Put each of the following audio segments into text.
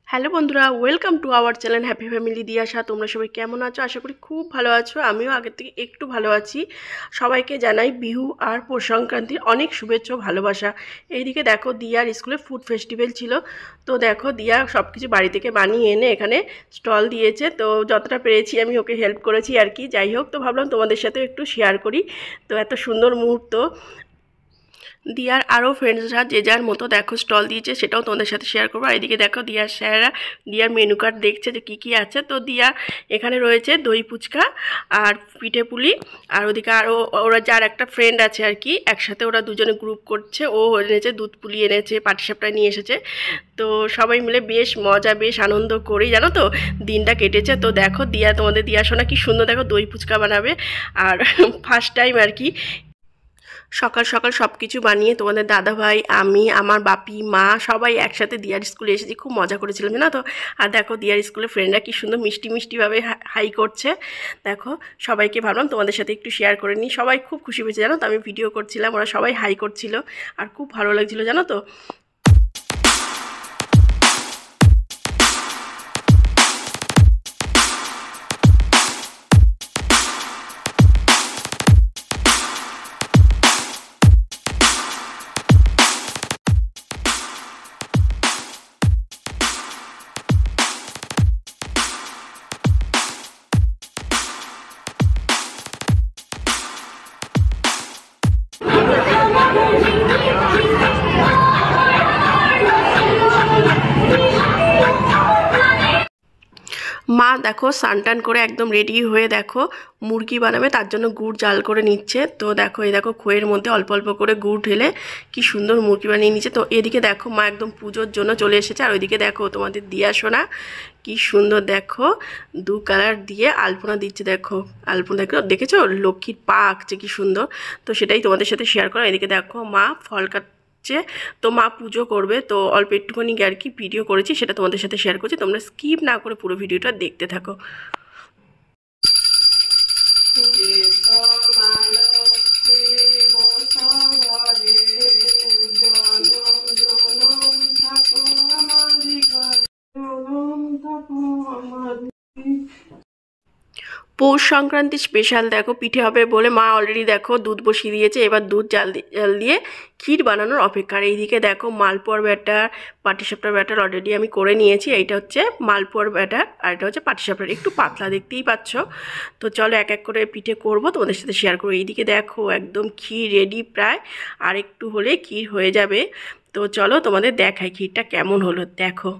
Hello বন্ধুরা, welcome to our channel happy family Diyasha. তোমরা সবাই কেমন আছো? আশা করি খুব ভালো আছো। আমিও আগের থেকে একটু ভালো আছি। সবাইকে জানাই বিহু আর পৌষ সংক্রান্তির অনেক শুভেচ্ছা ও ভালোবাসা। এইদিকে দেখো, দিয়ার স্কুলে ফুড ফেস্টিভ্যাল ছিল। তো দেখো, দিয়া সব কিছু বাড়ি থেকে বানিয়ে এনে এখানে স্টল দিয়েছে। তো যতটা পেরেছি আমি ওকে হেল্প করেছি আর কি। যাই হোক, তো ভাবলাম তোমাদের সাথে একটু শেয়ার করি। তো এত সুন্দর মুহূর্ত। দিয়ার আরও ফ্রেন্ডসরা যে যার মতো দেখো স্টল দিয়েছে, সেটাও তোমাদের সাথে শেয়ার করবো। আর এদিকে দেখো, দিয়ার স্যাররা দিয়ার মেনু কার্ড দেখছে যে কী কী আছে। তো দিয়া এখানে রয়েছে দই ফুচকা আর পিঠে পুলি। আর ওদিকে আরও ওরা যার একটা ফ্রেন্ড আছে আর কি, একসাথে ওরা দুজনে গ্রুপ করছে। ও এনেছে দুধ পুলি, এনেছে পাটিসাপটা নিয়ে এসেছে। তো সবাই মিলে বেশ মজা, বেশ আনন্দ করেই জানো তো দিনটা কেটেছে। তো দেখো, দিয়া তোমাদের দিয়া শোনা কি সুন্দর দেখো দই ফুচকা বানাবে। আর ফার্স্ট টাইম আর কি সকাল সকাল সব কিছু বানিয়ে তোমাদের দাদাভাই, আমি, আমার বাপি, মা সবাই একসাথে দিয়ার স্কুলে এসেছি। খুব মজা করেছিলাম জানো তো। আর দেখো, দিয়ার স্কুলের ফ্রেন্ডরা কি সুন্দর মিষ্টি মিষ্টিভাবে হাই করছে। দেখো, সবাইকে ভাবলাম তোমাদের সাথে একটু শেয়ার করে নিই। সবাই খুব খুশি হয়েছে জানো তো। আমি ভিডিও করছিলাম, ওরা সবাই হাই করছিল। আর খুব ভালো লাগছিলো জানো তো। মা দেখো স্নান করে একদম রেডি হয়ে দেখো মুরগি বানাবে, তার জন্য গুড় জাল করে নিচ্ছে। তো দেখো, এই দেখো খইয়ের মধ্যে অল্প অল্প করে গুড় ঢেলে কি সুন্দর মুরগি বানিয়ে নিচ্ছে। তো এদিকে দেখো, মা একদম পুজোর জন্য চলে এসেছে। আর ওইদিকে দেখো তোমাদের দিয়া শোনা কি সুন্দর দেখো দু কালার দিয়ে আলপনা দিচ্ছে। দেখো আলপনা দেখো, দেখেছো লক্ষ্মীর পা আঁকছে কি সুন্দর। তো সেটাই তোমাদের সাথে শেয়ার করা। এদিকে দেখো মা ফল কাটছে। তো মা পুজো করবে, তো অল্প একটুখানি আর কি ভিডিও করেছি, সেটা তোমাদের সাথে শেয়ার করছি। তোমরা স্কিপ না করে পুরো ভিডিওটা দেখতে থাকো। পৌষ সংক্রান্তি স্পেশাল দেখো পিঠে হবে বলে মা অলরেডি দেখো দুধ বসিয়ে দিয়েছে। এবার দুধ জাল দিয়ে ক্ষীর বানানোর অপেক্ষা। আর এইদিকে দেখো মালপোয়ার ব্যাটার, পাটিসাপটার ব্যাটার অলরেডি আমি করে নিয়েছি। এইটা হচ্ছে মালপোয়ার ব্যাটার আর এটা হচ্ছে পাটিসাপটার, একটু পাতলা দেখতেই পাচ্ছ। তো চলো এক এক করে পিঠে করব, তোমাদের সাথে শেয়ার করবো। এইদিকে দেখো একদম ক্ষীর রেডি প্রায়, আর একটু হলে ক্ষীর হয়ে যাবে। তো চলো তোমাদের দেখাই ক্ষীরটা কেমন হলো। দেখো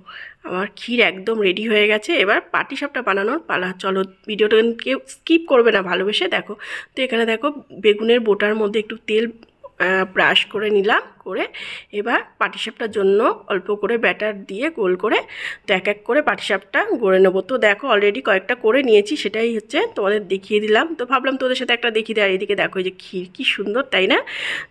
আমার ক্ষীর একদম রেডি হয়ে গেছে। এবার পাটিসাপটা বানানোর পালা। চলো ভিডিওটা কেউ স্কিপ করবে না, ভালোবেসে দেখো। তো এখানে দেখো বেগুনের বোটার মধ্যে একটু তেল ব্রাশ করে নিলাম, করে এবার পাটিসাপটার জন্য অল্প করে ব্যাটার দিয়ে গোল করে তো এক এক করে পাটিসাপটা গড়ে নেবো। তো দেখো অলরেডি কয়েকটা করে নিয়েছি, সেটাই হচ্ছে তোমাদের দেখিয়ে দিলাম। তো ভাবলাম তোদের সাথে একটা দেখিয়ে দেয়। এইদিকে দেখো এই যে ক্ষীর কি সুন্দর, তাই না?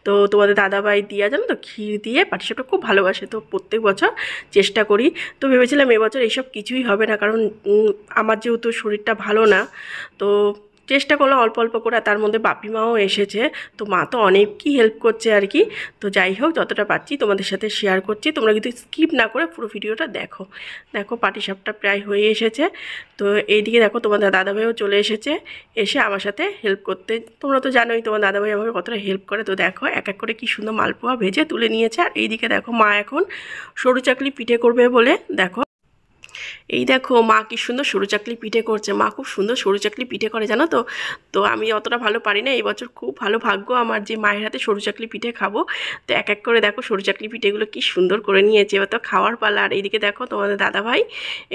তো তোমাদের দাদাভাই দিয়া জানো তো ক্ষীর দিয়ে পাটিসাপটা খুব ভালোবাসে। তো প্রত্যেক বছর চেষ্টা করি। তো ভেবেছিলাম এবছর এইসব কিছুই হবে না, কারণ আমার যেহেতু শরীরটা ভালো না। তো চেষ্টা করলাম অল্প অল্প করে। তার মধ্যে বাপি মাও এসেছে, তো মা তো অনেকই হেল্প করছে আর কি। তো যাই হোক, যতটা পারছি তোমাদের সাথে শেয়ার করছি। তোমরা কিন্তু স্কিপ না করে পুরো ভিডিওটা দেখো। দেখো পাটিসাপটা প্রায় হয়ে এসেছে। তো এইদিকে দেখো তোমাদের দাদাভাইও চলে এসেছে, এসে আমার সাথে হেল্প করতে। তোমরা তো জানোই তোমার দাদাভাই আমাকে কতটা হেল্প করে। তো দেখো এক এক করে কি সুন্দর মালপোয়া ভেজে তুলে নিয়েছে। আর এইদিকে দেখো মা এখন সরু চাকলি পিঠে করবে বলে দেখো, এই দেখো মা কি সুন্দর সরু চাকলি পিঠে করছে। মা খুব সুন্দর সরু চাকলি পিঠে করে জানো তো। তো আমি অতটা ভালো পারি না, এই বছর খুব ভালো ভাগ্য আমার যে মায়ের হাতে সরু চাকলি পিঠে খাবো। তো এক এক করে দেখো সরু চাকলি পিঠেগুলো কি সুন্দর করে নিয়েছে। এবার তো খাওয়ার পালা। আর এইদিকে দেখো তোমাদের দাদাভাই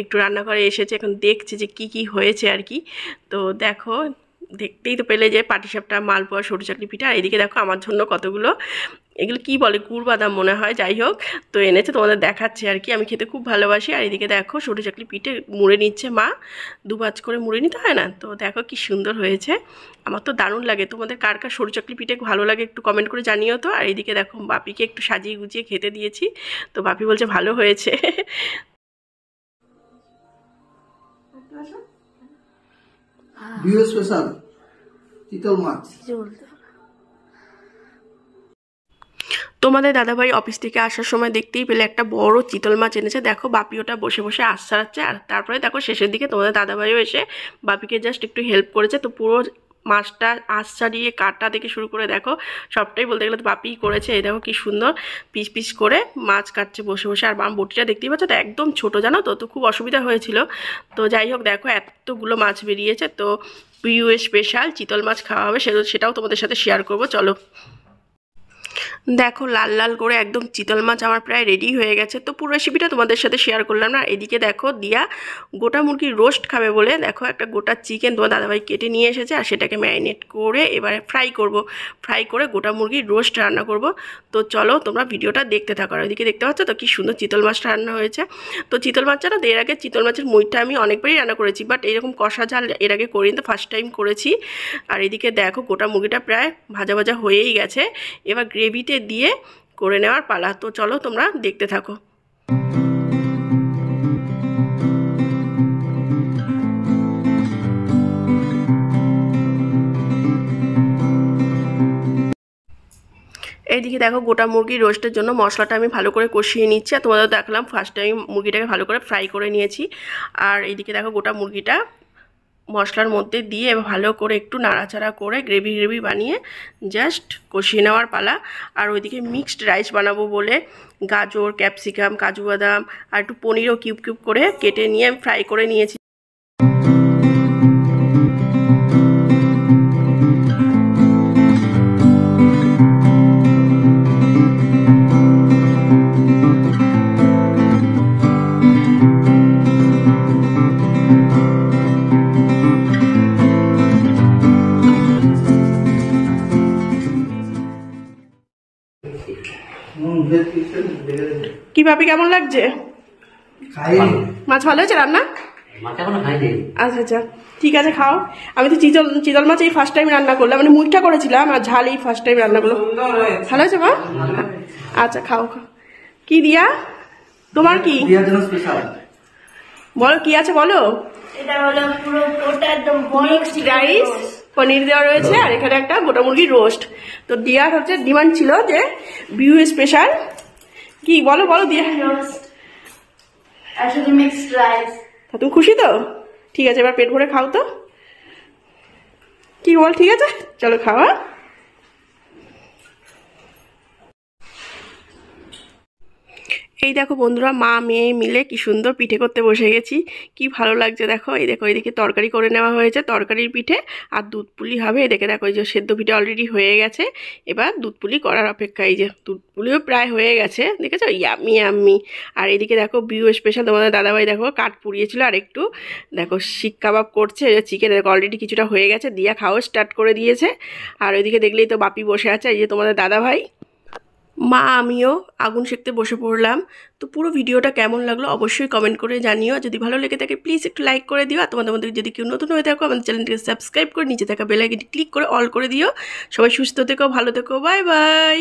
একটু রান্নাঘরে এসেছে, এখন দেখছে যে কি কি হয়েছে আর কি। তো দেখো, দেখতেই তো পেলে যে পাটিসাপটা, মালপোয়া, সরু চাকলি পিঠা। আর এইদিকে দেখো আমার জন্য কতগুলো, এগুলো কি বলে গুড় বাদাম মনে হয়, যাই হোক তো এনেছে, তোমাদের দেখাচ্ছে আর কি। আমি খেতে খুব ভালোবাসি। আর এদিকে দেখো সরু চাকলি পিঠে মুড়ে নিচ্ছে মা, দুভাজ করে মুড়ে নিতে হয় না। তো দেখো কি সুন্দর হয়েছে, আমার তো দারুণ লাগে। তোমাদের কার কার সরু চাকলি পিঠে ভালো লাগে একটু কমেন্ট করে জানিও তো। আর এইদিকে দেখো বাপিকে একটু সাজিয়ে গুজিয়ে খেতে দিয়েছি, তো বাপি বলছে ভালো হয়েছে। স্পেশাল চিতল মাছ। তোমাদের দাদাভাই অফিস থেকে আসার সময় দেখতেই পেলে একটা বড় চিতল মাছ এনেছে। দেখো বাপি ওটা বসে বসে আশ ছাড়াচ্ছে, আর তারপরে দেখো শেষের দিকে তোমাদের দাদাভাইও এসে বাপিকে জাস্ট একটু হেল্প করেছে। তো পুরো মাছটা আশ ছাড়িয়ে কাটা থেকে শুরু করে দেখো সবটাই বলতে গেলে তো বাপিই করেছে। এই দেখো কি সুন্দর পিস পিস করে মাছ কাটছে বসে বসে। আর বটিটা দেখতেই পাচ্ছ তো একদম ছোট, জানো তো, তো খুব অসুবিধা হয়েছিল। তো যাই হোক দেখো এতগুলো মাছ বেরিয়েছে। তো পিউএ স্পেশাল চিতল মাছ খাওয়া হবে, সেটাও তোমাদের সাথে শেয়ার করবো, চলো। দেখো লাল লাল করে একদম চিতল মাছ আমার প্রায় রেডি হয়ে গেছে। তো পুরো রেসিপিটা তোমাদের সাথে শেয়ার করলাম না। এদিকে দেখো দিয়া গোটা মুরগির রোস্ট খাবে বলে দেখো একটা গোটা চিকেন তোমার দাদাভাই কেটে নিয়ে এসেছে, আর সেটাকে ম্যারিনেট করে এবারে ফ্রাই করব। ফ্রাই করে গোটা মুরগির রোস্ট রান্না করব। তো চলো তোমরা ভিডিওটা দেখতে থাকো। আর ওইদিকে দেখতে পাচ্ছ তো কি সুন্দর চিতল মাছটা রান্না হয়েছে। তো চিতল মাছটা না, এর আগে চিতল মাছের মুইটা আমি অনেকবারই রান্না করেছি, বাট এরকম কষা ঝাল এর আগে করিনি, তো ফার্স্ট টাইম করেছি। আর এদিকে দেখো গোটা মুরগিটা প্রায় ভাজা ভাজা হয়েই গেছে, এবার গ্রেভিতে দিয়ে করে নেওয়ার পালা। তো চলো তোমরা দেখতে থাকো। এইদিকে দেখো গোটা মুরগির রোস্টের জন্য মশলাটা আমি ভালো করে কষিয়ে নিচ্ছি, আর তোমাদের দেখলাম ফার্স্ট টাইম মুরগিটাকে ভালো করে ফ্রাই করে নিয়েছি। আর এইদিকে দেখো গোটা মুরগিটা মশলার মধ্যে দিয়ে ভালো করে একটু নাড়াচাড়া করে গ্রেভি বানিয়ে জাস্ট কষিয়ে নেওয়ার পালা। আর ওইদিকে মিক্সড রাইস বানাবো বলে গাজর, ক্যাপসিকাম, কাজু বাদাম আর একটু পনিরও কিউব কিউব করে কেটে নিয়ে আমি ফ্রাই করে নিয়েছি। কি ভাবি কেমন লাগছে? মাছ ভালো হয়েছে রান্না? আচ্ছা আচ্ছা ঠিক আছে, খাও। আমি তো চিতল মাছ এই ফার্স্ট টাইম রান্না করলাম, মানে মুখটা করেছিলাম আর ঝাল এই ফার্স্ট টাইম রান্না করলাম। ভালো হয়েছে মা? আচ্ছা খাও খাও। কি দিয়া তোমার কি বলো, কি আছে বলো? এটা হলো পুরো গোটা একদম মিক্সড রাইস, পনির দেওয়া রয়েছে, আর এখানে একটা গোটা মুরগির রোস্ট। তো দিয়ার হচ্ছে ডিমান্ড ছিল যে বিউ স্পেশাল কি বলো বলো দিয়া আসলে মিক্সড রাইস। তুমি খুশি তো? ঠিক আছে এবার পেট ভরে খাও তো। কি বল? ঠিক আছে চলো খাওয়া। এই দেখো বন্ধুরা মা মেয়ে মিলে কি সুন্দর পিঠে করতে বসে গেছি, কি ভালো লাগছে দেখো। এই দেখো এইদিকে তরকারি করে নেওয়া হয়েছে, তরকারির পিঠে আর দুধ পুলি হবে। এদিকে দেখো এই যে সেদ্ধ পিঠে অলরেডি হয়ে গেছে, এবার দুধ পুলি করার অপেক্ষা। এই যে দুধ পুলিও প্রায় হয়ে গেছে, দেখেছো ইয়াম্মি ইয়াম্মি। আর এইদিকে দেখো বিউ স্পেশাল তোমাদের দাদাভাই দেখো কাঠ পুড়িয়েছিল, আর একটু দেখো শিক কাবাব করছে। চিকেন দেখো অলরেডি কিছুটা হয়ে গেছে, দিয়া খাওয়া স্টার্ট করে দিয়েছে। আর ওইদিকে দেখলেই তো বাপি বসে আছে, এই যে তোমাদের দাদাভাই, মা আমিও আগুন সেঁকতে বসে পড়লাম। তো পুরো ভিডিওটা কেমন লাগলো অবশ্যই কমেন্ট করে জানিও। যদি ভালো লেগে থাকে প্লিজ একটু লাইক করে দিও, আর তোমাদের মধ্যে যদি কেউ নতুন হয়ে থাকো আমাদের চ্যানেলটিকে সাবস্ক্রাইব করে নিচে থাকা বেল আইকনটি ক্লিক করে অল করে দিও। সবাই সুস্থ থেকো, ভালো থেকো, বাই বাই।